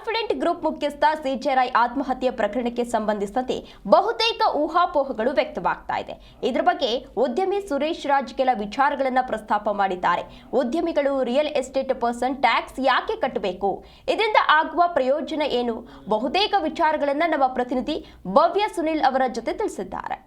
Confident group ಮುಖ್ಯಸ್ಥ CJ Roy ಆತ್ಮಹತ್ಯೆ ಪ್ರಕರಣಕ್ಕೆ ಸಂಬಂಧಿಸಿದಂತೆ ಬಹುತೇಕ ಊಹಾಪೋಹಗಳು ವ್ಯಕ್ತವಾಗ್ತಾ ಇದೆ. ಇದರ ಬಗ್ಗೆ ಉದ್ಯಮಿ ಸುರೇಶ್ ರಾಜ್ ಕೆಲ ವಿಚಾರಗಳನ್ನು ಪ್ರಸ್ತಾಪ ಮಾಡಿದ್ದಾರೆ. ಉದ್ಯಮಿಗಳು ರಿಯಲ್ ಎಸ್ಟೇಟ್ ಪರ್ಸನ್ ಟ್ಯಾಕ್ಸ್ ಯಾಕೆ ಕಟ್ಟಬೇಕು, ಇದರಿಂದ ಆಗುವ ಪ್ರಯೋಜನ ಏನು, ಬಹುತೇಕ ವಿಚಾರಗಳನ್ನು ನಮ್ಮ ಪ್ರತಿನಿಧಿ ಭವ್ಯ ಸುನಿಲ್ ಅವರ ಜೊತೆ ತಿಳಿಸಿದ್ದಾರೆ.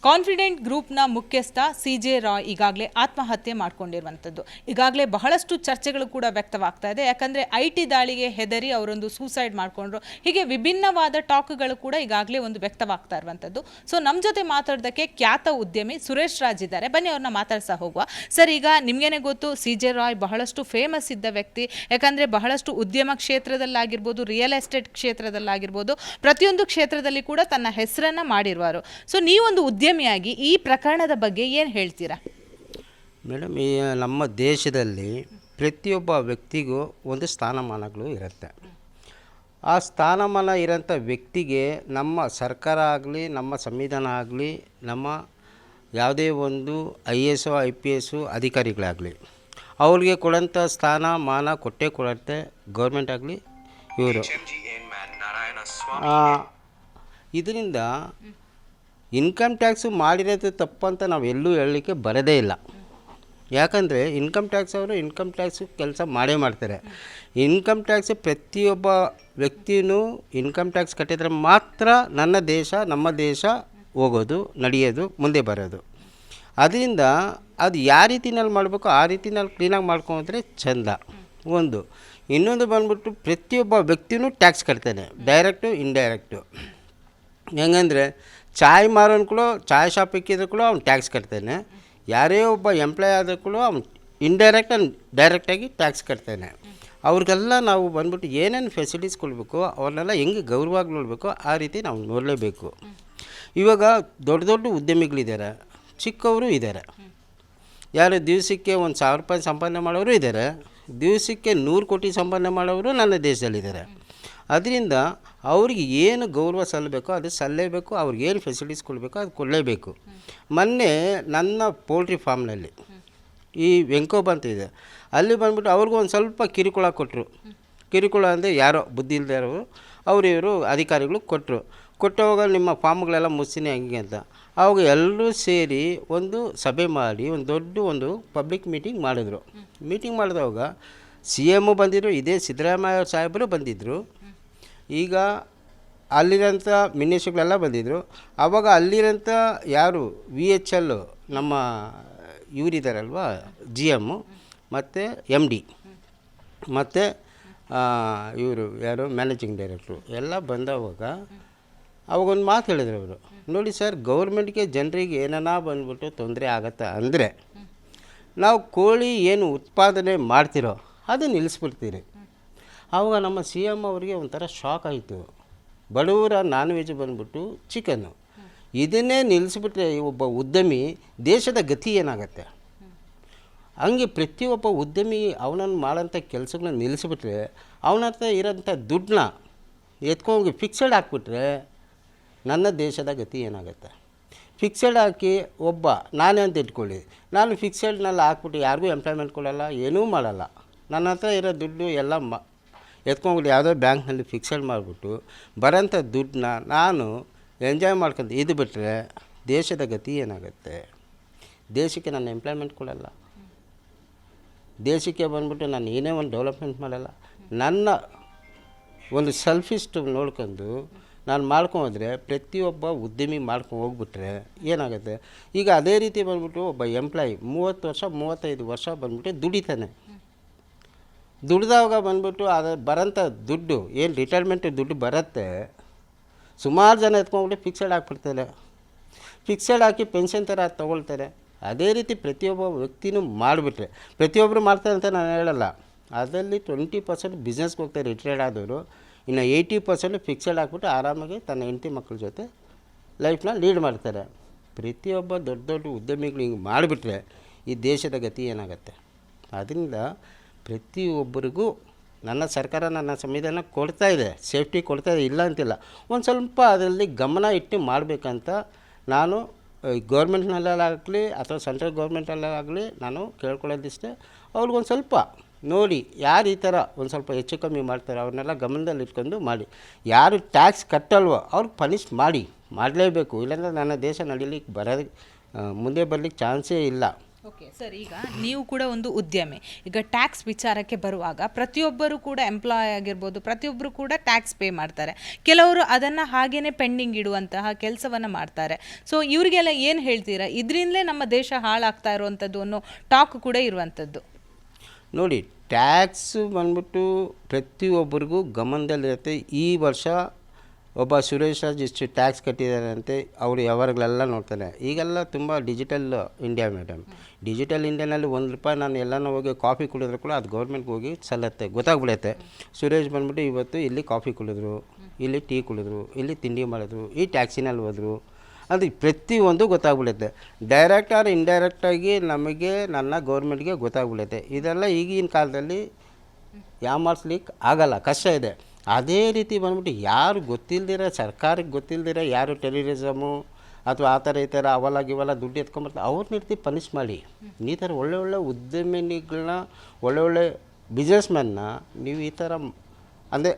ಕಾನ್ಫಿಡೆಂಟ್ ಗ್ರೂಪ್ನ ಮುಖ್ಯಸ್ಥ ಸಿಜೆ ರಾಯ್ ಈಗಾಗಲೇ ಆತ್ಮಹತ್ಯೆ ಮಾಡಿಕೊಂಡಿರುವಂಥದ್ದು. ಈಗಾಗಲೇ ಬಹಳಷ್ಟು ಚರ್ಚೆಗಳು ಕೂಡ ವ್ಯಕ್ತವಾಗ್ತಾ ಇದೆ. ಯಾಕಂದರೆ IT ದಾಳಿಗೆ ಹೆದರಿ ಅವರೊಂದು ಸೂಸೈಡ್ ಮಾಡಿಕೊಂಡ್ರು. ಹೀಗೆ ವಿಭಿನ್ನವಾದ ಟಾಕ್ಗಳು ಕೂಡ ಈಗಾಗಲೇ ಒಂದು ವ್ಯಕ್ತವಾಗ್ತಾ ಇರುವಂಥದ್ದು. ಸೊ ನಮ್ಮ ಜೊತೆ ಮಾತಾಡೋದಕ್ಕೆ ಖ್ಯಾತ ಉದ್ಯಮಿ ಸುರೇಶ್ ರಾಜ್ ಇದ್ದಾರೆ. ಬನ್ನಿ ಅವ್ರನ್ನ ಮಾತಾಡ್ಸಾ ಹೋಗುವ. ಸರ್, ಈಗ ನಿಮಗೇನೆ ಗೊತ್ತು, ಸಿಜೆ ರಾಯ್ ಬಹಳಷ್ಟು ಫೇಮಸ್ ಇದ್ದ ವ್ಯಕ್ತಿ. ಯಾಕಂದರೆ ಬಹಳಷ್ಟು ಉದ್ಯಮ ಕ್ಷೇತ್ರದಲ್ಲಾಗಿರ್ಬೋದು, ರಿಯಲ್ ಎಸ್ಟೇಟ್ ಕ್ಷೇತ್ರದಲ್ಲಾಗಿರ್ಬೋದು, ಪ್ರತಿಯೊಂದು ಕ್ಷೇತ್ರದಲ್ಲಿ ಕೂಡ ತನ್ನ ಹೆಸರನ್ನು ಮಾಡಿರುವರು. ಸೊ ನೀವೊಂದು ಉದ್ಯಮಿಯಾಗಿ ಈ ಪ್ರಕರಣದ ಬಗ್ಗೆ ಏನು ಹೇಳ್ತೀರಾ? ಮೇಡಮ್, ಈ ನಮ್ಮ ದೇಶದಲ್ಲಿ ಪ್ರತಿಯೊಬ್ಬ ವ್ಯಕ್ತಿಗೂ ಒಂದು ಸ್ಥಾನಮಾನಗಳು ಇರುತ್ತೆ. ಆ ಸ್ಥಾನಮಾನ ಇರೋಂಥ ವ್ಯಕ್ತಿಗೆ ನಮ್ಮ ಸರ್ಕಾರ ಆಗಲಿ, ನಮ್ಮ ಸಂವಿಧಾನ ಆಗಲಿ, ನಮ್ಮ ಯಾವುದೇ ಒಂದು IAS IPS ಅಧಿಕಾರಿಗಳಾಗಲಿ ಅವ್ರಿಗೆ ಕೊಡೋಂಥ ಸ್ಥಾನಮಾನ ಕೊಟ್ಟೇ ಕೊಡುತ್ತೆ ಗೌರ್ಮೆಂಟ್ ಆಗಲಿ ಇವರು. ಇದರಿಂದ ಇನ್ಕಮ್ ಟ್ಯಾಕ್ಸು ಮಾಡಿರೋದು ತಪ್ಪಂತ ನಾವು ಎಲ್ಲೂ ಹೇಳಲಿಕ್ಕೆ ಬರೋದೇ ಇಲ್ಲ. ಯಾಕಂದರೆ ಇನ್ಕಮ್ ಟ್ಯಾಕ್ಸ್ ಅವರು ಇನ್ಕಮ್ ಟ್ಯಾಕ್ಸು ಕೆಲಸ ಮಾಡೇ ಮಾಡ್ತಾರೆ. ಇನ್ಕಮ್ ಟ್ಯಾಕ್ಸ್ ಪ್ರತಿಯೊಬ್ಬ ವ್ಯಕ್ತಿಯೂ ಇನ್ಕಮ್ ಟ್ಯಾಕ್ಸ್ ಕಟ್ಟಿದ್ರೆ ಮಾತ್ರ ನಮ್ಮ ದೇಶ ಹೋಗೋದು, ನಡೆಯೋದು, ಮುಂದೆ ಬರೋದು. ಅದರಿಂದ ಅದು ಯಾವ ರೀತಿನಲ್ಲಿ ಮಾಡಬೇಕು ಆ ರೀತಿನಲ್ಲಿ ಕ್ಲೀನಾಗಿ ಮಾಡ್ಕೊಂಡ್ರೆ ಚೆಂದ. ಒಂದು ಇನ್ನೊಂದು ಬಂದ್ಬಿಟ್ಟು ಪ್ರತಿಯೊಬ್ಬ ವ್ಯಕ್ತಿಯೂ ಟ್ಯಾಕ್ಸ್ ಕಟ್ತಾನೆ, ಡೈರೆಕ್ಟು ಇಂಡೈರೆಕ್ಟು. ಹೆಂಗಂದರೆ ಚಾಯ್ ಮಾರೋನು ಕೂಡ ಚಾಯ್ ಶಾಪ್ ಇಕ್ಕಿದ್ರು ಕೂಡ ಅವ್ನು ಟ್ಯಾಕ್ಸ್ ಕಟ್ತಾನೆ. ಯಾರೇ ಒಬ್ಬ ಎಂಪ್ಲಾಯ್ ಆದರೂ ಕೂಡ ಅವ್ನು ಇಂಡೈರೆಕ್ಟ್ ಆ್ಯಂಡ್ ಡೈರೆಕ್ಟಾಗಿ ಟ್ಯಾಕ್ಸ್ ಕಟ್ತಾನೆ. ಅವ್ರಿಗೆಲ್ಲ ನಾವು ಬಂದ್ಬಿಟ್ಟು ಏನೇನು ಫೆಸಿಲಿಟೀಸ್ ಕೊಡಬೇಕು, ಅವ್ರನ್ನೆಲ್ಲ ಹೆಂಗೆ ಗೌರವವಾಗಿ ನೋಡಬೇಕು ಆ ರೀತಿ ನಾವು ನೋಡಲೇಬೇಕು. ಇವಾಗ ದೊಡ್ಡ ದೊಡ್ಡ ಉದ್ಯಮಿಗಳಿದ್ದಾರೆ, ಚಿಕ್ಕವರು ಇದ್ದಾರೆ. ಯಾರು ದಿವಸಕ್ಕೆ 1,000 ರೂಪಾಯಿ ಸಂಪಾದನೆ ಮಾಡೋರು ಇದ್ದಾರೆ, ದಿವಸಕ್ಕೆ 100 ಕೋಟಿ ಸಂಪಾದನೆ ಮಾಡೋರು ನನ್ನ ದೇಶದಲ್ಲಿದ್ದಾರೆ. ಅದರಿಂದ ಅವ್ರಿಗೆ ಏನು ಗೌರವ ಸಲ್ಲಬೇಕೋ ಅದು ಸಲ್ಲೇಬೇಕು, ಅವ್ರಿಗೇನು ಫೆಸಿಲಿಟೀಸ್ ಕೊಡಬೇಕೋ ಅದು ಕೊಡಲೇಬೇಕು. ಮೊನ್ನೆ ನನ್ನ ಪೋಲ್ಟ್ರಿ ಫಾರ್ಮ್ನಲ್ಲಿ ಈ ವೆಂಕೋಬ್ ಅಂತ ಇದೆ, ಅಲ್ಲಿ ಬಂದ್ಬಿಟ್ಟು ಅವ್ರಿಗೂ ಒಂದು ಸ್ವಲ್ಪ ಕಿರುಕುಳ ಕೊಟ್ಟರು. ಕಿರುಕುಳ ಅಂದರೆ ಯಾರೋ ಬುದ್ಧಿ ಇಲ್ಲದೆ ಇರೋರು ಇವರು ಅಧಿಕಾರಿಗಳು ಕೊಟ್ಟವಾಗ ನಿಮ್ಮ ಫಾರ್ಮ್ಗಳೆಲ್ಲ ಮುಚ್ಚಿನಿ ಹಂಗೆ ಅಂತ. ಅವಾಗ ಎಲ್ಲರೂ ಸೇರಿ ಒಂದು ಸಭೆ ಮಾಡಿ ಒಂದು ಪಬ್ಲಿಕ್ ಮೀಟಿಂಗ್ ಮಾಡಿದ್ರು. ಮೀಟಿಂಗ್ ಮಾಡಿದವಾಗ CM ಬಂದಿದ್ದರು, ಇದೇ ಸಿದ್ದರಾಮಯ್ಯ ಸಾಹೇಬರು ಬಂದಿದ್ದರು, ಈಗ ಅಲ್ಲಿರೋಂಥ ಮಿನಿಸ್ಟ್ರುಗಳೆಲ್ಲ ಬಂದಿದ್ದರು. ಆವಾಗ ಅಲ್ಲಿರೋಂಥ ಯಾರು VHL ನಮ್ಮ ಇವರಿದ್ದಾರಲ್ವ GM ಮತ್ತು MD ಮತ್ತು ಇವರು ಯಾರು ಮ್ಯಾನೇಜಿಂಗ್ ಡೈರೆಕ್ಟ್ರು ಎಲ್ಲ ಬಂದವಾಗ ಅವಾಗೊಂದು ಮಾತು ಹೇಳಿದ್ರು ಅವರು. ನೋಡಿ ಸರ್, ಗೌರ್ಮೆಂಟ್ಗೆ ಜನರಿಗೆ ಏನನ್ನ ಬಂದ್ಬಿಟ್ಟು ತೊಂದರೆ ಆಗತ್ತಾ ಅಂದರೆ ನಾವು ಕೋಳಿ ಏನು ಉತ್ಪಾದನೆ ಮಾಡ್ತಿರೋ ಅದು ನಿಲ್ಲಿಸ್ಬಿಡ್ತೀರಿ. ಆವಾಗ ನಮ್ಮ CM ಅವರಿಗೆ ಒಂಥರ ಶಾಕ್ ಆಯಿತು. ಬಡವರ ನಾನ್ ವೆಜ್ ಬಂದ್ಬಿಟ್ಟು ಚಿಕನ್ನು, ಇದನ್ನೇ ನಿಲ್ಲಿಸ್ಬಿಟ್ರೆ ಒಬ್ಬ ಉದ್ಯಮಿ ದೇಶದ ಗತಿ ಏನಾಗತ್ತೆ? ಹಂಗೆ ಪ್ರತಿಯೊಬ್ಬ ಉದ್ಯಮಿ ಅವನನ್ನು ಮಾಡೋಂಥ ಕೆಲಸಗಳನ್ನ ನಿಲ್ಲಿಸ್ಬಿಟ್ರೆ ಅವನ ಹತ್ರ ಇರೋಂಥ ದುಡ್ಡನ್ನ ಎತ್ಕೊಂಡೋಗಿ ಫಿಕ್ಸೆಡ್ ಹಾಕ್ಬಿಟ್ರೆ ನನ್ನ ದೇಶದ ಗತಿ ಏನಾಗುತ್ತೆ? ಫಿಕ್ಸೆಡ್ ಹಾಕಿ ನಾನೇ ಅಂತ ಇಟ್ಕೊಳ್ಳಿ, ನಾನು ಫಿಕ್ಸೆಡ್ನಲ್ಲಿ ಹಾಕ್ಬಿಟ್ಟು ಯಾರಿಗೂ ಎಂಪ್ಲಾಯ್ಮೆಂಟ್ ಕೊಡೋಲ್ಲ, ಏನೂ ಮಾಡಲ್ಲ. ನನ್ನ ಹತ್ರ ಇರೋ ದುಡ್ಡು ಎಲ್ಲ ಎತ್ಕೊಂಡ್ಬಿಟ್ಟು ಯಾವುದೋ ಬ್ಯಾಂಕ್ನಲ್ಲಿ ಫಿಕ್ಸೆಡ್ ಮಾಡಿಬಿಟ್ಟು ಬರೋಂಥ ದುಡ್ಡನ್ನ ನಾನು ಎಂಜಾಯ್ ಮಾಡ್ಕೊಂಡು ಇದು ಬಿಟ್ಟರೆ ದೇಶದ ಗತಿ ಏನಾಗುತ್ತೆ? ದೇಶಕ್ಕೆ ನಾನು ಎಂಪ್ಲಾಯ್ಮೆಂಟ್ ಕೊಡಲ್ಲ, ದೇಶಕ್ಕೆ ಬಂದ್ಬಿಟ್ಟು ನಾನು ಏನೇ ಒಂದು ಡೆವಲಪ್ಮೆಂಟ್ ಮಾಡಲ್ಲ. ನನ್ನ ಒಂದು ಸೆಲ್ಫಿಸ್ಟ್ ನೋಡ್ಕೊಂಡು ನಾನು ಮಾಡ್ಕೊಂಡ್ರೆ ಪ್ರತಿಯೊಬ್ಬ ಉದ್ಯಮಿ ಮಾಡ್ಕೊಂಡು ಹೋಗ್ಬಿಟ್ರೆ ಏನಾಗುತ್ತೆ? ಈಗ ಅದೇ ರೀತಿ ಬಂದ್ಬಿಟ್ಟು ಒಬ್ಬ ಎಂಪ್ಲಾಯಿ 30 ವರ್ಷ 35 ವರ್ಷ ಬಂದ್ಬಿಟ್ಟು ದುಡಿತಾನೆ. ದುಡ್ದಾಗ ಬಂದ್ಬಿಟ್ಟು ಅದು ಬರೋಂಥ ದುಡ್ಡು ಏನು ರಿಟೈರ್ಮೆಂಟ್ ದುಡ್ಡು ಬರುತ್ತೆ, ಸುಮಾರು ಜನ ಎತ್ಕೊಂಡ್ಬಿಟ್ಟು ಫಿಕ್ಸೆಡ್ ಹಾಕ್ಬಿಡ್ತಾರೆ. ಫಿಕ್ಸೆಡ್ ಹಾಕಿ ಪೆನ್ಷನ್ ಥರ ತೊಗೊಳ್ತಾರೆ. ಅದೇ ರೀತಿ ಪ್ರತಿಯೊಬ್ಬ ವ್ಯಕ್ತಿನೂ ಮಾಡಿಬಿಟ್ರೆ, ಪ್ರತಿಯೊಬ್ಬರು ಮಾಡ್ತಾರೆ ಅಂತ ನಾನು ಹೇಳಲ್ಲ, ಅದರಲ್ಲಿ 20% ಬಿಸ್ನೆಸ್ಗೆ ಹೋಗ್ತಾರೆ ರಿಟೈರ್ಡ್ ಆದವರು, ಇನ್ನು 80% ಫಿಕ್ಸೆಡ್ ಹಾಕ್ಬಿಟ್ಟು ಆರಾಮಾಗಿ ತನ್ನ ಹೆಂಡತಿ ಮಕ್ಕಳ ಜೊತೆ ಲೈಫ್ನ ಲೀಡ್ ಮಾಡ್ತಾರೆ. ಪ್ರತಿಯೊಬ್ಬ ದೊಡ್ಡ ದೊಡ್ಡ ಉದ್ಯಮಿಗಳು ಹಿಂಗೆ ಮಾಡಿಬಿಟ್ರೆ ಈ ದೇಶದ ಗತಿ ಏನಾಗುತ್ತೆ? ಅದರಿಂದ ಪ್ರತಿಯೊಬ್ಬರಿಗೂ ನನ್ನ ಸರ್ಕಾರ ನನ್ನ ಸಂವಿಧಾನ ಕೊಡ್ತಾ ಇದೆ, ಸೇಫ್ಟಿ ಕೊಡ್ತಾ ಇದೆ, ಇಲ್ಲ ಅಂತಿಲ್ಲ. ಒಂದು ಸ್ವಲ್ಪ ಅದರಲ್ಲಿ ಗಮನ ಇಟ್ಟು ಮಾಡಬೇಕಂತ ನಾನು ಗೌರ್ಮೆಂಟ್ನಲ್ಲಾಗಲಿ ಅಥವಾ ಸೆಂಟ್ರಲ್ ಗೌರ್ಮೆಂಟಲ್ಲಾಗಲಿ ನಾನು ಕೇಳ್ಕೊಳ್ಳೋದಿಷ್ಟೇ. ಅವ್ರಿಗೊಂದು ಸ್ವಲ್ಪ ನೋಡಿ ಯಾರು ಈ ಥರ ಒಂದು ಸ್ವಲ್ಪ ಹೆಚ್ಚು ಕಮ್ಮಿ ಮಾಡ್ತಾರೆ ಅವ್ರನ್ನೆಲ್ಲ ಗಮನದಲ್ಲಿ ಇಟ್ಕೊಂಡು ಮಾಡಿ. ಯಾರು ಟ್ಯಾಕ್ಸ್ ಕಟ್ಟಲ್ವೋ ಅವ್ರಿಗೆ ಪನಿಷ್ ಮಾಡಲೇಬೇಕು. ಇಲ್ಲಾಂದರೆ ನನ್ನ ದೇಶ ನಡೀಲಿಕ್ಕೆ ಮುಂದೆ ಬರಲಿಕ್ಕೆ ಚಾನ್ಸೇ ಇಲ್ಲ. ಓಕೆ ಸರ್, ಈಗ ನೀವು ಕೂಡ ಒಂದು ಉದ್ಯಮಿ. ಈಗ ಟ್ಯಾಕ್ಸ್ ವಿಚಾರಕ್ಕೆ ಬರುವಾಗ ಪ್ರತಿಯೊಬ್ಬರು ಕೂಡ ಎಂಪ್ಲಾಯ್ ಆಗಿರ್ಬೋದು, ಪ್ರತಿಯೊಬ್ಬರು ಕೂಡ ಟ್ಯಾಕ್ಸ್ ಪೇ ಮಾಡ್ತಾರೆ. ಕೆಲವರು ಅದನ್ನು ಹಾಗೇ ಪೆಂಡಿಂಗ್ ಇಡುವಂತಹ ಕೆಲಸವನ್ನು ಮಾಡ್ತಾರೆ. ಸೊ ಇವರಿಗೆಲ್ಲ ಏನು ಹೇಳ್ತೀರಾ? ಇದರಿಂದಲೇ ನಮ್ಮ ದೇಶ ಹಾಳಾಗ್ತಾ ಇರುವಂಥದ್ದು ಅನ್ನೋ ಟಾಕ್ ಕೂಡ ಇರುವಂಥದ್ದು. ನೋಡಿ, ಟ್ಯಾಕ್ಸು ಬಂದ್ಬಿಟ್ಟು ಪ್ರತಿಯೊಬ್ಬರಿಗೂ ಗಮನದಲ್ಲಿರುತ್ತೆ. ಈ ವರ್ಷ ಒಬ್ಬ ಸುರೇಶ್ ರಾಜ್ ಇಷ್ಟು ಟ್ಯಾಕ್ಸ್ ಕಟ್ಟಿದ್ದಾರಂತೆ, ಅವರು ವ್ಯವಹಾರಗಳೆಲ್ಲ ನೋಡ್ತಾರೆ. ಈಗೆಲ್ಲ ತುಂಬ ಡಿಜಿಟಲ್ ಇಂಡಿಯಾ ಮೇಡಮ್. ಡಿಜಿಟಲ್ ಇಂಡಿಯಾನಲ್ಲಿ ₹1 ನಾನು ಎಲ್ಲನೂ ಹೋಗಿ ಕಾಫಿ ಕುಡಿದ್ರು ಕೂಡ ಅದು ಗೌರ್ಮೆಂಟ್ಗೆ ಹೋಗಿ ಸಲ್ಲತ್ತೆ, ಗೊತ್ತಾಗ್ಬಿಡುತ್ತೆ. ಸುರೇಶ್ ಬಂದ್ಬಿಟ್ಟು ಇವತ್ತು ಇಲ್ಲಿ ಕಾಫಿ ಕುಡಿದ್ರು, ಇಲ್ಲಿ ಟೀ ಕುಡಿದ್ರು, ಇಲ್ಲಿ ತಿಂಡಿ ಮಾಡಿದ್ರು, ಈ ಟ್ಯಾಕ್ಸಿನಲ್ಲಿ ಹೋದರು, ಅದು ಪ್ರತಿಯೊಂದು ಗೊತ್ತಾಗ್ಬಿಡುತ್ತೆ. ಡೈರೆಕ್ಟ್ ಆರ್ ಇಂಡೈರೆಕ್ಟಾಗಿ ನಮಗೆ ನನ್ನ ಗೌರ್ಮೆಂಟ್ಗೆ ಗೊತ್ತಾಗ್ಬಿಡುತ್ತೆ. ಇದೆಲ್ಲ ಈಗಿನ ಕಾಲದಲ್ಲಿ ಯಾಮಾರಿಸ್ಲಿಕ್ಕೆ ಆಗಲ್ಲ, ಕಷ್ಟ ಇದೆ. ಅದೇ ರೀತಿ ಬಂದ್ಬಿಟ್ಟು ಯಾರು ಗೊತ್ತಿಲ್ದಿರ, ಸರ್ಕಾರಕ್ಕೆ ಗೊತ್ತಿಲ್ದಿರ ಯಾರು ಟೆರರಿಸಮು ಅಥವಾ ಆ ಥರ ಈ ಥರ ಇವೆಲ್ಲ ದುಡ್ಡು ಎತ್ಕೊಂಬರ್ತಾರೆ, ಅವ್ರನ್ನ ಇರ್ತಿ ಪನಿಷ್ ಮಾಡಿ. ಈ ಥರ ಒಳ್ಳೆ ಉದ್ಯಮಿಗಳನ್ನ, ಒಳ್ಳೆ ಬಿಸ್ನೆಸ್ಮ್ಯಾನ್ನ ನೀವು ಈ ಥರ ಅಂದರೆ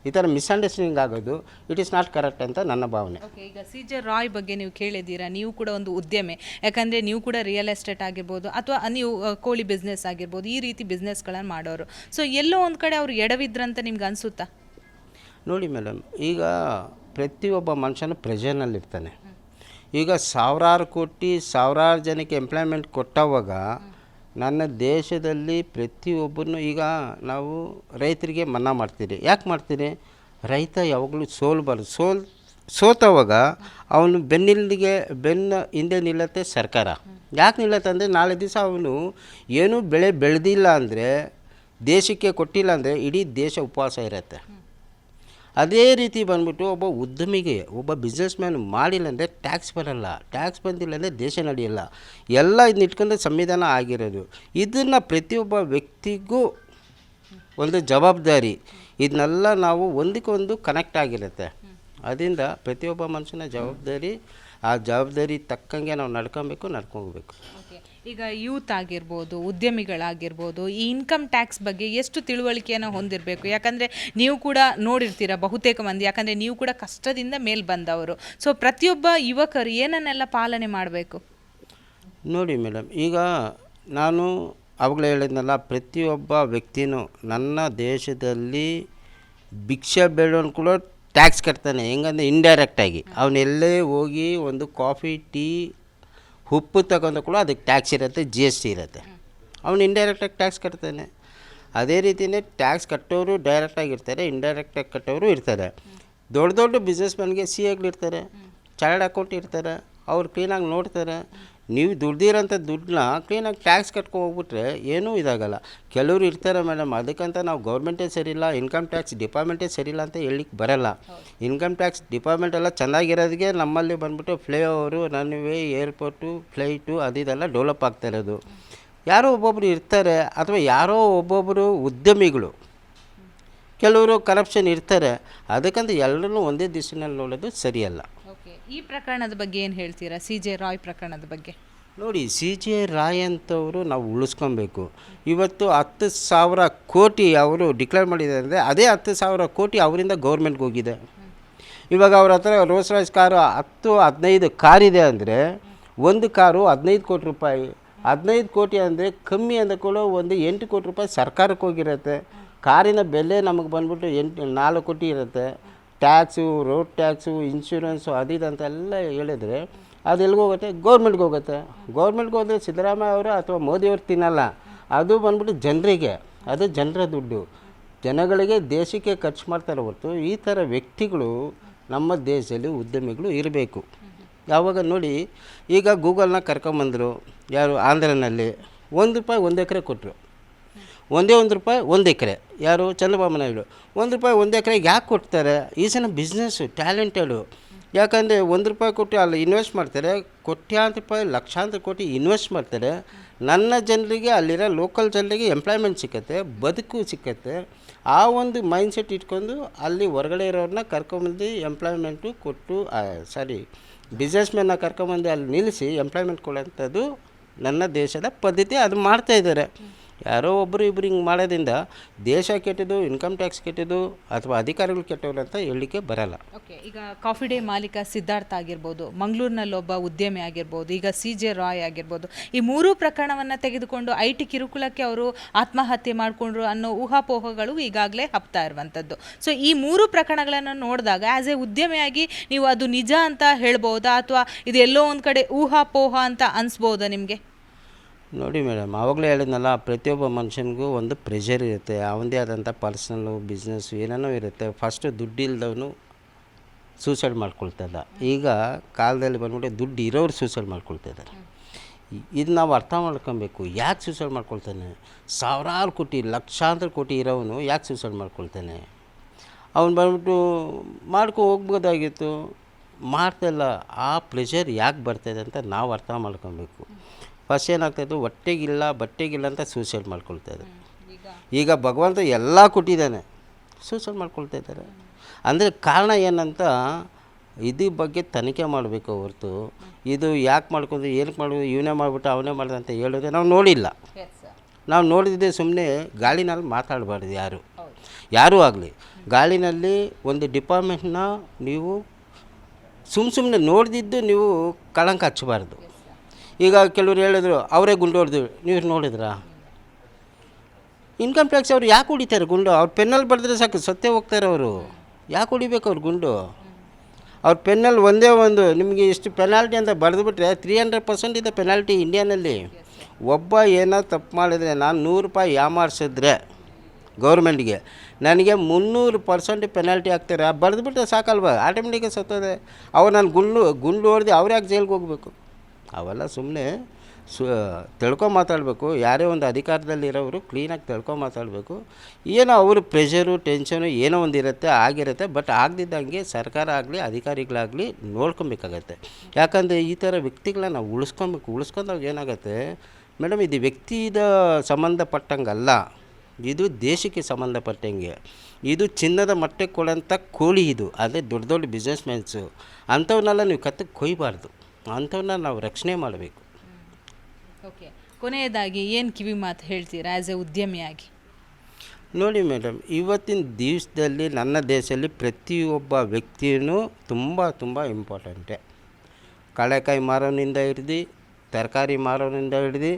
ಈ ಥರ ಮಿಸ್ಅಂಡರ್ಸ್ಟ್ಯಾಂಡಿಂಗ್ ಆಗೋದು ಇಟ್ ಈಸ್ ನಾಟ್ ಕರೆಕ್ಟ್ ಅಂತ ನನ್ನ ಭಾವನೆ. ಓಕೆ, ಈಗ CJ ರಾಯ್ ಬಗ್ಗೆ ನೀವು ಕೇಳಿದ್ದೀರಾ. ನೀವು ಕೂಡ ಒಂದು ಉದ್ಯಮಿ, ಯಾಕಂದರೆ ನೀವು ಕೂಡ ರಿಯಲ್ ಎಸ್ಟೇಟ್ ಆಗಿರ್ಬೋದು ಅಥವಾ ನೀವು ಕೋಳಿ ಬಿಸ್ನೆಸ್ ಆಗಿರ್ಬೋದು, ಈ ರೀತಿ ಬಿಸ್ನೆಸ್ಗಳನ್ನು ಮಾಡೋರು. ಸೊ ಎಲ್ಲೋ ಒಂದು ಕಡೆ ಅವರು ಎಡವಿದ್ರಂತ ನಿಮ್ಗೆ ಅನಿಸುತ್ತಾ? ನೋಡಿ ಮೇಡಮ್, ಈಗ ಪ್ರತಿಯೊಬ್ಬ ಮನುಷ್ಯನ ಪ್ರೆಷರ್ನಲ್ಲಿರ್ತಾನೆ. ಈಗ ಸಾವಿರಾರು ಕೋಟಿ ಸಾವಿರಾರು ಜನಕ್ಕೆ ಎಂಪ್ಲಾಯ್ಮೆಂಟ್ ಕೊಟ್ಟವಾಗ ನನ್ನ ದೇಶದಲ್ಲಿ ಪ್ರತಿಯೊಬ್ಬರನ್ನು, ಈಗ ನಾವು ರೈತರಿಗೆ ಮನ್ನಾ ಮಾಡ್ತೀರಿ. ಯಾಕೆ ಮಾಡ್ತೀರಿ? ರೈತ ಯಾವಾಗಲೂ ಸೋಲ್ಬಾರ್ದು. ಸೋತವಾಗ ಅವನು ಬೆನ್ನ ಹಿಂದೆ ನಿಲ್ಲತ್ತೆ ಸರ್ಕಾರ. ಯಾಕೆ ನಿಲ್ಲತ್ತೆ ಅಂದರೆ ನಾಳೆ ದಿವಸ ಅವನು ಏನೂ ಬೆಳೆ ಬೆಳೆದಿಲ್ಲ ಅಂದರೆ, ದೇಶಕ್ಕೆ ಕೊಟ್ಟಿಲ್ಲ ಅಂದರೆ ಇಡೀ ದೇಶ ಉಪವಾಸ ಇರುತ್ತೆ. ಅದೇ ರೀತಿ ಬಂದ್ಬಿಟ್ಟು ಒಬ್ಬ ಉದ್ಯಮಿಗೆ, ಒಬ್ಬ ಬಿಸ್ನೆಸ್ಮ್ಯಾನ್ ಮಾಡಿಲ್ಲ ಅಂದರೆ ಟ್ಯಾಕ್ಸ್ ಬರಲ್ಲ. ಟ್ಯಾಕ್ಸ್ ಬಂದಿಲ್ಲ ಅಂದರೆ ದೇಶ ನಡೆಯಲ್ಲ. ಎಲ್ಲ ಇದನ್ನ ಇಟ್ಕೊಂಡು ಸಂವಿಧಾನ ಆಗಿರೋದು. ಇದನ್ನು ಪ್ರತಿಯೊಬ್ಬ ವ್ಯಕ್ತಿಗೂ ಒಂದು ಜವಾಬ್ದಾರಿ. ಇದನ್ನೆಲ್ಲ ನಾವು ಒಂದಕ್ಕೊಂದು ಕನೆಕ್ಟ್ ಆಗಿರುತ್ತೆ. ಅದರಿಂದ ಪ್ರತಿಯೊಬ್ಬ ಮನುಷ್ಯನ ಜವಾಬ್ದಾರಿ, ಆ ಜವಾಬ್ದಾರಿ ತಕ್ಕಂಗೆ ನಾವು ನಡ್ಕೊಬೇಕು. ಈಗ ಯೂತ್ ಆಗಿರ್ಬೋದು, ಉದ್ಯಮಿಗಳಾಗಿರ್ಬೋದು, ಈ ಇನ್ಕಮ್ ಟ್ಯಾಕ್ಸ್ ಬಗ್ಗೆ ಎಷ್ಟು ತಿಳುವಳಿಕೆಯನ್ನು ಹೊಂದಿರಬೇಕು? ಯಾಕಂದರೆ ನೀವು ಕೂಡ ನೋಡಿರ್ತೀರ ಬಹುತೇಕ ಮಂದಿ, ಯಾಕಂದರೆ ನೀವು ಕೂಡ ಕಷ್ಟದಿಂದ ಮೇಲೆ ಬಂದವರು. ಸೊ ಪ್ರತಿಯೊಬ್ಬ ಯುವಕರು ಏನನ್ನೆಲ್ಲ ಪಾಲನೆ ಮಾಡಬೇಕು? ನೋಡಿ ಮೇಡಮ್, ಈಗ ನಾನು ಅವಾಗಲೇ ಹೇಳಿದ್ನಲ್ಲ, ಪ್ರತಿಯೊಬ್ಬ ವ್ಯಕ್ತಿನೂ ನನ್ನ ದೇಶದಲ್ಲಿ ಭಿಕ್ಷೆ ಬೇಡೋನು ಕೂಡ ಟ್ಯಾಕ್ಸ್ ಕಟ್ತಾನೆ. ಹೆಂಗಂದರೆ ಇಂಡೈರೆಕ್ಟಾಗಿ ಅವನೆಲ್ಲೇ ಹೋಗಿ ಒಂದು ಕಾಫಿ, ಟೀ, ಉಪ್ಪು ತಗೊಂಡು ಕೂಡ ಅದಕ್ಕೆ ಟ್ಯಾಕ್ಸ್ ಇರುತ್ತೆ, GST ಇರುತ್ತೆ. ಅವನು ಇಂಡೈರೆಕ್ಟಾಗಿ ಟ್ಯಾಕ್ಸ್ ಕಟ್ತಾನೆ. ಅದೇ ರೀತಿಯೇ ಟ್ಯಾಕ್ಸ್ ಕಟ್ಟೋರು ಡೈರೆಕ್ಟಾಗಿರ್ತಾರೆ, ಇಂಡೈರೆಕ್ಟಾಗಿ ಕಟ್ಟೋರು ಇರ್ತಾರೆ. ದೊಡ್ಡ ಬಿಸ್ನೆಸ್ಮನ್ಗೆ CAಗಳಿರ್ತಾರೆ, ಚಾರ್ಟರ್ಡ್ ಅಕೌಂಟ್ ಇರ್ತಾರೆ. ಅವ್ರು ಕ್ಲೀನಾಗಿ ನೋಡ್ತಾರೆ. ನೀವು ದುಡ್ದಿರೋಂಥ ದುಡ್ಡನ್ನ ಕ್ಲೀನಾಗಿ ಟ್ಯಾಕ್ಸ್ ಕಟ್ಕೊ ಹೋಗ್ಬಿಟ್ರೆ ಏನೂ ಇದಾಗಲ್ಲ. ಕೆಲವರು ಇರ್ತಾರೆ ಮೇಡಮ್, ಅದಕ್ಕಂತ ನಾವು ಗೌರ್ಮೆಂಟೇ ಸರಿಯಿಲ್ಲ, ಇನ್ಕಮ್ ಟ್ಯಾಕ್ಸ್ ಡಿಪಾರ್ಟ್ಮೆಂಟೇ ಸರಿಯಿಲ್ಲ ಅಂತ ಹೇಳಲಿಕ್ಕೆ ಬರೋಲ್ಲ. ಇನ್ಕಮ್ ಟ್ಯಾಕ್ಸ್ ಡಿಪಾರ್ಟ್ಮೆಂಟ್ ಎಲ್ಲ ಚೆನ್ನಾಗಿರೋದಕ್ಕೆ ನಮ್ಮಲ್ಲಿ ಬಂದ್ಬಿಟ್ಟು ಫ್ಲೈಓವರು, ರನ್ವೇ, ಏರ್ಪೋರ್ಟು, ಫ್ಲೈಟು ಅದೆಲ್ಲ ಡೆವಲಪ್ ಆಗ್ತಾ ಇರೋದು. ಯಾರೋ ಒಬ್ಬೊಬ್ಬರು ಇರ್ತಾರೆ, ಅಥವಾ ಯಾರೋ ಒಬ್ಬೊಬ್ಬರು ಉದ್ಯಮಿಗಳು, ಕೆಲವರು ಕರಪ್ಷನ್ ಇರ್ತಾರೆ. ಅದಕ್ಕಂತ ಎಲ್ಲರೂ ಒಂದೇ ದಿಶೆಯಲ್ಲಿ ನೋಡೋದು ಸರಿಯಲ್ಲ. ಓಕೆ, ಈ ಪ್ರಕರಣದ ಬಗ್ಗೆ ಏನು ಹೇಳ್ತೀರಾ? CJ ರಾಯ್ ಪ್ರಕರಣದ ಬಗ್ಗೆ ನೋಡಿ, CJ ರಾಯ್ ಅಂತವರು ನಾವು ಉಳಿಸ್ಕೊಬೇಕು. ಇವತ್ತು 10,000 ಕೋಟಿ ಅವರು ಡಿಕ್ಲೇರ್ ಮಾಡಿದ್ದಾರೆ ಅಂದರೆ ಅದೇ 10,000 ಕೋಟಿ ಅವರಿಂದ ಗೌರ್ಮೆಂಟ್ಗೆ ಹೋಗಿದೆ. ಇವಾಗ ಅವ್ರ ಹತ್ರ ರೋಲ್ಸ್ ರಾಯ್ಸ್ ಕಾರು 10-15 ಕಾರಿದೆ ಅಂದರೆ ಒಂದು ಕಾರು 15 ಕೋಟಿ ರೂಪಾಯಿ. 15 ಕೋಟಿ ಅಂದರೆ ಕಮ್ಮಿ ಅಂದ ಕೂಡ ಒಂದು 8 ಕೋಟಿ ರೂಪಾಯಿ ಸರ್ಕಾರಕ್ಕೆ ಹೋಗಿರುತ್ತೆ. ಕಾರಿನ ಬೆಲೆ ನಮಗೆ ಬಂದ್ಬಿಟ್ಟು 4 ಕೋಟಿ ಇರುತ್ತೆ. ಟ್ಯಾಕ್ಸು, ರೋಡ್ ಟ್ಯಾಕ್ಸು, ಇನ್ಶೂರೆನ್ಸು ಅಂತೆಲ್ಲ ಹೇಳಿದ್ರೆ ಅದು ಎಲ್ಲಿಗೆ ಹೋಗುತ್ತೆ? ಗೌರ್ಮೆಂಟ್ಗೆ ಹೋಗುತ್ತೆ. ಗೌರ್ಮೆಂಟ್ಗೆ ಹೋದರೆ ಸಿದ್ದರಾಮಯ್ಯ ಅವರು ಅಥವಾ ಮೋದಿಯವರು ತಿನ್ನಲ್ಲ. ಅದು ಬಂದ್ಬಿಟ್ಟು ಜನರಿಗೆ, ಅದು ಜನರ ದುಡ್ಡು, ಜನಗಳಿಗೆ, ದೇಶಕ್ಕೆ ಖರ್ಚು ಮಾಡ್ತಾರೆ ಹೊರತು ಈ ಥರ ವ್ಯಕ್ತಿಗಳು ನಮ್ಮ ದೇಶದಲ್ಲಿ ಉದ್ಯಮಿಗಳು ಇರಬೇಕು. ಯಾವಾಗ ನೋಡಿ, ಈಗ ಗೂಗಲ್ನ ಕರ್ಕೊಂಬಂದರು ಯಾರು ಆಂಧ್ರನಲ್ಲಿ, ₹1 1 ಎಕರೆ ಕೊಟ್ಟರು. ₹1 1 ಎಕರೆ. ಯಾರು? ಚಂದ್ರಬಾಬು ನಾಯ್ಡು. ₹1 1 ಎಕರೆಗೆ ಯಾಕೆ ಕೊಡ್ತಾರೆ? ಈಸಿನ ಬಿಸ್ನೆಸ್ಸು, ಟ್ಯಾಲೆಂಟೆಡು. ಯಾಕಂದರೆ ₹1 ಕೊಟ್ಟು ಅಲ್ಲಿ ಇನ್ವೆಸ್ಟ್ ಮಾಡ್ತಾರೆ, ಕೋಟ್ಯಾಂತರ ರೂಪಾಯಿ, ಲಕ್ಷಾಂತರ ಕೋಟಿ ಇನ್ವೆಸ್ಟ್ ಮಾಡ್ತಾರೆ. ನನ್ನ ಜನರಿಗೆ, ಅಲ್ಲಿರೋ ಲೋಕಲ್ ಜನರಿಗೆ ಎಂಪ್ಲಾಯ್ಮೆಂಟ್ ಸಿಕ್ಕತ್ತೆ, ಬದುಕು ಸಿಕ್ಕತ್ತೆ. ಆ ಒಂದು ಮೈಂಡ್ಸೆಟ್ ಇಟ್ಕೊಂಡು ಅಲ್ಲಿ ಹೊರಗಡೆ ಇರೋರನ್ನ ಕರ್ಕೊಂಬಂದು ಎಂಪ್ಲಾಯ್ಮೆಂಟು ಕೊಟ್ಟು, ಬಿಸ್ನೆಸ್ಮೆನ್ನ ಕರ್ಕೊಂಬಂದು ಅಲ್ಲಿ ನಿಲ್ಲಿಸಿ ಎಂಪ್ಲಾಯ್ಮೆಂಟ್ ಕೊಡೋಂಥದ್ದು ನನ್ನ ದೇಶದ ಪದ್ಧತಿ. ಅದು ಮಾಡ್ತಾಯಿದ್ದಾರೆ. ಯಾರೋ ಒಬ್ಬರು ಇಬ್ಬರು ಹಿಂಗೆ ಮಾಡೋದ್ರಿಂದ ದೇಶ ಕೆಟ್ಟದು, ಇನ್ಕಮ್ ಟ್ಯಾಕ್ಸ್ ಕೆಟ್ಟದು ಅಥವಾ ಅಧಿಕಾರಿಗಳು ಕೆಟ್ಟವರು ಅಂತ ಹೇಳಲಿಕ್ಕೆ ಬರಲ್ಲ. ಓಕೆ, ಈಗ ಕಾಫಿ ಡೇ ಮಾಲೀಕ ಸಿದ್ಧಾರ್ಥ ಆಗಿರ್ಬೋದು, ಮಂಗಳೂರಿನಲ್ಲೊಬ್ಬ ಉದ್ಯಮಿ ಆಗಿರ್ಬೋದು, ಈಗ CJ ರಾಯ್ ಆಗಿರ್ಬೋದು, ಈ ಮೂರೂ ಪ್ರಕರಣವನ್ನು ತೆಗೆದುಕೊಂಡು IT ಕಿರುಕುಳಕ್ಕೆ ಅವರು ಆತ್ಮಹತ್ಯೆ ಮಾಡಿಕೊಂಡ್ರು ಅನ್ನೋ ಊಹಾಪೋಹಗಳು ಈಗಾಗಲೇ ಹಬ್ತಾ ಇರುವಂಥದ್ದು. ಸೊ ಈ ಮೂರು ಪ್ರಕರಣಗಳನ್ನು ನೋಡಿದಾಗ ಆ್ಯಸ್ ಎ ಉದ್ಯಮಿಯಾಗಿ ನೀವು ಅದು ನಿಜ ಅಂತ ಹೇಳ್ಬೋದಾ, ಅಥವಾ ಇದು ಎಲ್ಲೋ ಒಂದು ಕಡೆ ಊಹಾಪೋಹ ಅಂತ ಅನಿಸ್ಬೋದಾ ನಿಮಗೆ? ನೋಡಿ ಮೇಡಮ್, ಆವಾಗಲೇ ಹೇಳಿದ್ನಲ್ಲ, ಪ್ರತಿಯೊಬ್ಬ ಮನುಷ್ಯನಿಗೂ ಒಂದು ಪ್ರೆಷರ್ ಇರುತ್ತೆ, ಅವನದೇ ಆದಂಥ ಪರ್ಸ್ನಲ್ಲು ಬಿಸ್ನೆಸ್ಸು ಏನೇನೋ ಇರುತ್ತೆ. ಫಸ್ಟು ದುಡ್ಡಿಲ್ದವನು ಸೂಸೈಡ್ ಮಾಡ್ಕೊಳ್ತಿದ್ದ. ಈಗ ಕಾಲದಲ್ಲಿ ಬಂದ್ಬಿಟ್ಟು ದುಡ್ಡು ಇರೋರು ಸೂಸೈಡ್ ಮಾಡ್ಕೊಳ್ತಿದ್ದಾರೆ. ಇದು ನಾವು ಅರ್ಥ ಮಾಡ್ಕೊಬೇಕು. ಯಾಕೆ ಸೂಸೈಡ್ ಮಾಡ್ಕೊಳ್ತಾನೆ? ಸಾವಿರಾರು ಕೋಟಿ, ಲಕ್ಷಾಂತರ ಕೋಟಿ ಇರೋವನು ಯಾಕೆ ಸೂಸೈಡ್ ಮಾಡ್ಕೊಳ್ತಾನೆ? ಅವನು ಬಂದ್ಬಿಟ್ಟು ಹೋಗ್ಬೋದಾಗಿತ್ತು, ಮಾಡ್ತಾಯಿಲ್ಲ. ಆ ಪ್ರೆಷರ್ ಯಾಕೆ ಬರ್ತಾಯಿದೆ ಅಂತ ನಾವು ಅರ್ಥ ಮಾಡ್ಕೊಬೇಕು. ಫಸ್ಟ್ ಏನಾಗ್ತಾಯಿತ್ತು, ಹೊಟ್ಟೆಗಿಲ್ಲ ಬಟ್ಟೆಗಿಲ್ಲ ಅಂತ ಸೂಸೈಡ್ ಮಾಡ್ಕೊಳ್ತಾಯಿದ್ದಾರೆ. ಈಗ ಭಗವಂತ ಎಲ್ಲ ಕೊಟ್ಟಿದ್ದಾನೆ, ಸೂಸೈಡ್ ಮಾಡ್ಕೊಳ್ತಾ ಇದ್ದಾರೆ. ಅಂದರೆ ಕಾರಣ ಏನಂತ ಇದ್ರ ಬಗ್ಗೆ ತನಿಖೆ ಮಾಡಬೇಕು ಹೊರತು ಇದು ಯಾಕೆ ಮಾಡ್ಕೊಂಡು ಏನಕ್ಕೆ ಮಾಡೋದು, ಇವನೇ ಮಾಡಿಬಿಟ್ಟು ಅವನೇ ಮಾಡಿದೆ ಅಂತ ಹೇಳಿದ್ರೆ ನಾವು ನೋಡಿಲ್ಲ. ನಾವು ನೋಡಿದ್ದೆ ಸುಮ್ಮನೆ ಗಾಳಿನಲ್ಲಿ ಮಾತಾಡಬಾರ್ದು. ಯಾರೂ ಆಗಲಿ ಗಾಳಿನಲ್ಲಿ ಒಂದು ಡಿಪಾರ್ಟ್ಮೆಂಟ್ನ ನೀವು ಸುಮ್ಮನೆ ನೋಡಿದ್ದು ನೀವು ಕಳಂಕ ಹಚ್ಚಬಾರ್ದು. ಈಗ ಕೆಲವರು ಹೇಳಿದ್ರು ಅವರೇ ಗುಂಡು ಹೊಡೆದು, ನೀವು ನೋಡಿದ್ರಾ? ಇನ್ಕಮ್ ಟ್ಯಾಕ್ಸ್ ಅವ್ರು ಯಾಕೆ ಹೊಡಿತಾರೆ ಗುಂಡು? ಅವ್ರು ಪೆನ್ನಲ್ಲಿ ಬರೆದ್ರೆ ಸಾಕು, ಸತ್ತೇ ಹೋಗ್ತಾರೆ ಅವರು. ಯಾಕೆ ಹೊಡಿಬೇಕು ಅವ್ರು ಗುಂಡು? ಅವ್ರ ಪೆನ್ನಲ್ಲಿ ಒಂದೇ ಒಂದು ನಿಮಗೆ ಇಷ್ಟು ಪೆನಾಲ್ಟಿ ಅಂತ ಬರೆದುಬಿಟ್ರೆ 300% ಇದೆ ಪೆನಾಲ್ಟಿ ಇಂಡಿಯಾನಲ್ಲಿ. ಒಬ್ಬ ಏನೋ ತಪ್ಪು ಮಾಡಿದ್ರೆ, ನಾನು 100 ರೂಪಾಯಿ ಯಾಮಾರಿಸಿದ್ರೆ ಗೌರ್ಮೆಂಟ್ಗೆ ನನಗೆ 300% ಪೆನಾಲ್ಟಿ ಹಾಕ್ತಾರೆ. ಬರೆದುಬಿಟ್ರೆ ಸಾಕಲ್ವ, ಆಟೋಮೆಟಿಕಾಗಿ ಸತ್ತೋದೆ. ಅವು ನಾನು ಗುಂಡು ಹೊಡೆದು ಅವ್ರು ಯಾಕೆ ಜೈಲಿಗೆ ಹೋಗಬೇಕು? ಅವೆಲ್ಲ ಸುಮ್ಮನೆ ಮಾತಾಡಬೇಕು. ಯಾರೇ ಒಂದು ಅಧಿಕಾರದಲ್ಲಿರೋರು ಕ್ಲೀನಾಗಿ ಮಾತಾಡಬೇಕು. ಏನೋ ಅವರು ಪ್ರೆಷರು ಟೆನ್ಷನು ಏನೋ ಒಂದು ಇರುತ್ತೆ, ಆಗಿರುತ್ತೆ. ಬಟ್ ಆಗದಿದ್ದಂಗೆ ಸರ್ಕಾರ ಆಗಲಿ ಅಧಿಕಾರಿಗಳಾಗಲಿ ನೋಡ್ಕೊಬೇಕಾಗತ್ತೆ. ಯಾಕಂದರೆ ಈ ಥರ ವ್ಯಕ್ತಿಗಳನ್ನ ನಾವು ಉಳಿಸ್ಕೊಂಡಾಗ ಏನಾಗುತ್ತೆ ಮೇಡಮ್, ಇದು ವ್ಯಕ್ತಿದ ಸಂಬಂಧಪಟ್ಟಂಗಲ್ಲ, ಇದು ದೇಶಕ್ಕೆ ಸಂಬಂಧಪಟ್ಟಂಗೆ. ಇದು ಚಿನ್ನದ ಮಟ್ಟಕ್ಕೆ ಕೊಡೋಂಥ ಕೋಳಿ ಇದು. ಅದೇ ದೊಡ್ಡ ದೊಡ್ಡ ಬಿಸ್ನೆಸ್ ಮ್ಯಾನ್ಸು ಅಂಥವನ್ನೆಲ್ಲ ನೀವು ಕತ್ತಕ್ಕೆ ಕೊಯ್ಬಾರ್ದು. ಅಂಥವನ್ನ ನಾವು ರಕ್ಷಣೆ ಮಾಡಬೇಕು. ಓಕೆ, ಕೊನೆಯದಾಗಿ ಏನು ಕಿವಿ ಮಾತು ಹೇಳ್ತೀರಾ ಆ್ಯಸ್ ಎ ಉದ್ಯಮಿಯಾಗಿ? ನೋಡಿ ಮೇಡಮ್, ಇವತ್ತಿನ ದಿವಸದಲ್ಲಿ ನನ್ನ ದೇಶದಲ್ಲಿ ಪ್ರತಿಯೊಬ್ಬ ವ್ಯಕ್ತಿಯೂ ತುಂಬ ಇಂಪಾರ್ಟೆಂಟೇ. ಕಳೆಕಾಯಿ ಮಾರೋನಿಂದ ಹಿಡ್ದು, ತರಕಾರಿ ಮಾರೋನಿಂದ ಹಿಡ್ದು,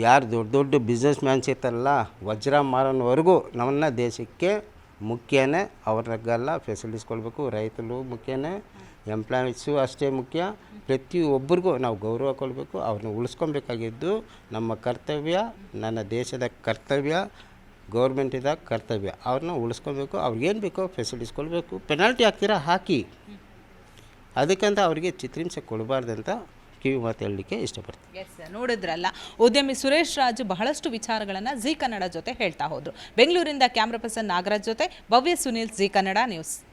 ಯಾರು ದೊಡ್ಡ ಬಿಸ್ನೆಸ್ ಮ್ಯಾನ್ಸ್ ಇರ್ತಾರಲ್ಲ, ವಜ್ರ ಮಾರೋನವರೆಗೂ ನಮ್ಮ ದೇಶಕ್ಕೆ ಮುಖ್ಯನೇ. ಅವ್ರಿಗೆಲ್ಲ ಫೆಸಿಲಿಟೀಸ್ ಕೊಡಬೇಕು. ರೈತರು ಮುಖ್ಯನೇ, ಎಂಪ್ಲಾಯೀಸು ಅಷ್ಟೇ ಮುಖ್ಯ. ಪ್ರತಿಯೊಬ್ಬರಿಗೂ ನಾವು ಗೌರವ ಕೊಡಬೇಕು. ಅವ್ರನ್ನ ಉಳಿಸ್ಕೊಬೇಕಾಗಿದ್ದು ನಮ್ಮ ಕರ್ತವ್ಯ, ನನ್ನ ದೇಶದ ಕರ್ತವ್ಯ, ಗೌರ್ಮೆಂಟಿದ ಕರ್ತವ್ಯ. ಅವ್ರನ್ನ ಉಳಿಸ್ಕೊಬೇಕು. ಅವ್ರಿಗೇನು ಬೇಕೋ ಫೆಸಿಲಿಟೀಸ್ ಕೊಡಬೇಕು. ಪೆನಾಲ್ಟಿ ಹಾಕಿ, ಅದಕ್ಕಂತ ಅವರಿಗೆ ಚಿತ್ರಹಿಂಸೆ ಕೊಡಬಾರ್ದಂತ ಕಿವಿ ಮಾತು ಹೇಳಲಿಕ್ಕೆ ಇಷ್ಟಪಡ್ತೀನಿ. ನೋಡಿದ್ರಲ್ಲ, ಉದ್ಯಮಿ ಸುರೇಶ್ ರಾಜು ಬಹಳಷ್ಟು ವಿಚಾರಗಳನ್ನು ಜೀ ಕನ್ನಡ ಜೊತೆ ಹೇಳ್ತಾ ಹೋದರು. ಬೆಂಗಳೂರಿಂದ ಕ್ಯಾಮ್ರಾ ಪರ್ಸನ್ ನಾಗರಾಜ್ ಜೊತೆ ಭವ್ಯ ಸುನೀಲ್, ಜೀ ಕನ್ನಡ ನ್ಯೂಸ್.